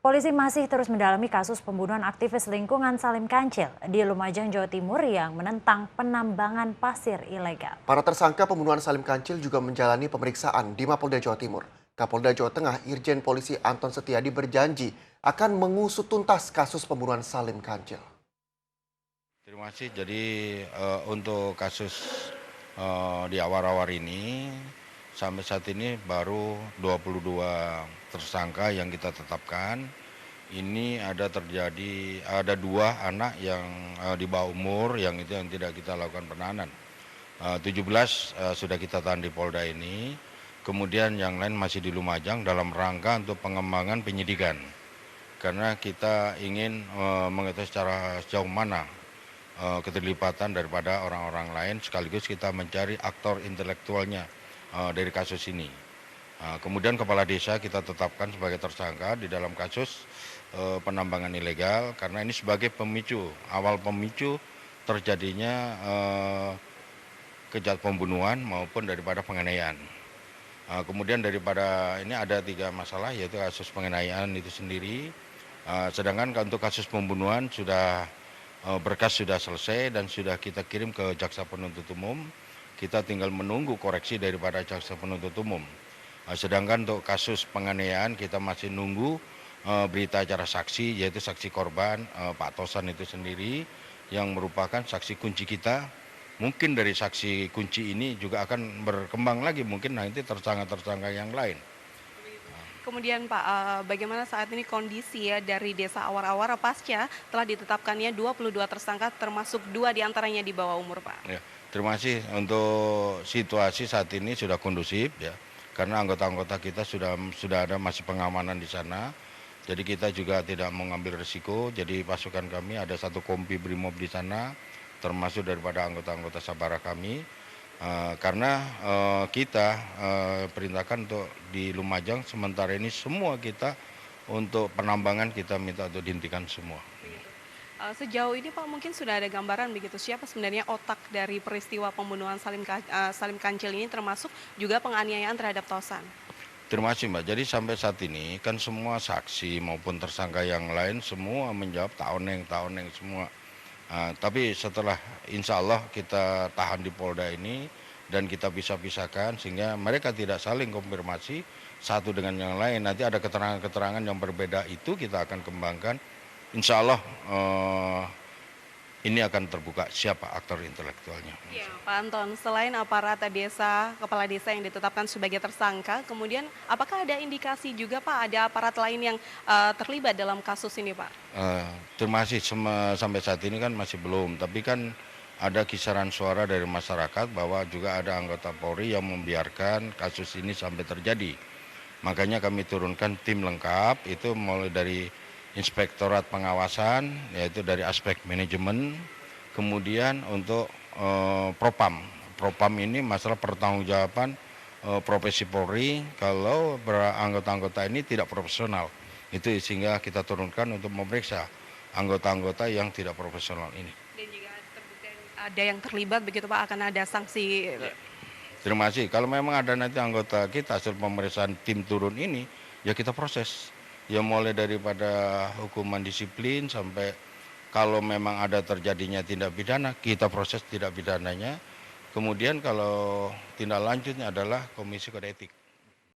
Polisi masih terus mendalami kasus pembunuhan aktivis lingkungan Salim Kancil di Lumajang, Jawa Timur yang menentang penambangan pasir ilegal. Para tersangka pembunuhan Salim Kancil juga menjalani pemeriksaan di Mapolda Jawa Timur. Kapolda Jawa Tengah Irjen Polisi Anton Setiadi berjanji akan mengusut tuntas kasus pembunuhan Salim Kancil. Terima kasih. Jadi untuk kasus di awal-awal ini sampai saat ini baru 22 tersangka yang kita tetapkan. Ini ada dua anak yang di bawah umur yang tidak kita lakukan penahanan. 17 sudah kita tahan di Polda ini. Kemudian yang lain masih di Lumajang dalam rangka untuk pengembangan penyidikan. Karena kita ingin mengetahui secara sejauh mana keterlibatan daripada orang-orang lain, sekaligus kita mencari aktor intelektualnya dari kasus ini. Kemudian kepala desa kita tetapkan sebagai tersangka di dalam kasus penambangan ilegal karena ini sebagai pemicu, awal pemicu terjadinya kejahatan pembunuhan maupun daripada penganiayaan. Kemudian daripada ini ada 3 masalah, yaitu kasus penganiayaan itu sendiri, sedangkan untuk kasus pembunuhan sudah berkas sudah selesai dan sudah kita kirim ke jaksa penuntut umum. Kita tinggal menunggu koreksi daripada jaksa penuntut umum. Sedangkan untuk kasus penganiayaan kita masih nunggu berita acara saksi, yaitu saksi korban Pak Tosan itu sendiri yang merupakan saksi kunci kita. Mungkin dari saksi kunci ini juga akan berkembang lagi mungkin nanti tersangka-tersangka yang lain. Kemudian Pak, bagaimana saat ini kondisi ya dari desa Awar-Awar pasca telah ditetapkannya 22 tersangka termasuk 2 diantaranya di bawah umur Pak? Ya, terima kasih. Untuk situasi saat ini sudah kondusif ya, karena anggota-anggota kita sudah ada masih pengamanan di sana. Jadi kita juga tidak mengambil risiko, jadi pasukan kami ada 1 kompi Brimob di sana, termasuk daripada anggota-anggota Sabara kami. Karena kita perintahkan untuk di Lumajang sementara ini semua kita untuk penambangan kita minta untuk dihentikan semua. Sejauh ini Pak mungkin sudah ada gambaran begitu siapa sebenarnya otak dari peristiwa pembunuhan Salim Kancil ini termasuk juga penganiayaan terhadap Tosan? Terima kasih Mbak. Jadi sampai saat ini kan semua saksi maupun tersangka yang lain semua menjawab tahun yang semua. Tapi setelah insya Allah kita tahan di Polda ini dan kita bisa pisahkan sehingga mereka tidak saling konfirmasi satu dengan yang lain. Nanti ada keterangan-keterangan yang berbeda itu kita akan kembangkan. Insya Allah ini akan terbuka siapa aktor intelektualnya. Ya, Pak Anton, selain aparat desa, kepala desa yang ditetapkan sebagai tersangka, kemudian apakah ada indikasi juga Pak ada aparat lain yang terlibat dalam kasus ini Pak? Terima kasih, sampai saat ini kan masih belum, tapi kan ada kisaran suara dari masyarakat bahwa juga ada anggota Polri yang membiarkan kasus ini sampai terjadi. Makanya kami turunkan tim lengkap, itu mulai dari Inspektorat Pengawasan, yaitu dari aspek manajemen, kemudian untuk Propam. Propam ini masalah pertanggungjawaban profesi Polri kalau anggota-anggota ini tidak profesional. Itu sehingga kita turunkan untuk memeriksa anggota-anggota yang tidak profesional ini. Dan jika terbukti ada yang terlibat begitu Pak akan ada sanksi. Terima kasih. Kalau memang ada nanti anggota kita hasil pemeriksaan tim turun ini, ya kita proses. Ya mulai daripada hukuman disiplin sampai kalau memang ada terjadinya tindak pidana, kita proses tindak pidananya. Kemudian kalau tindak lanjutnya adalah Komisi Kode Etik.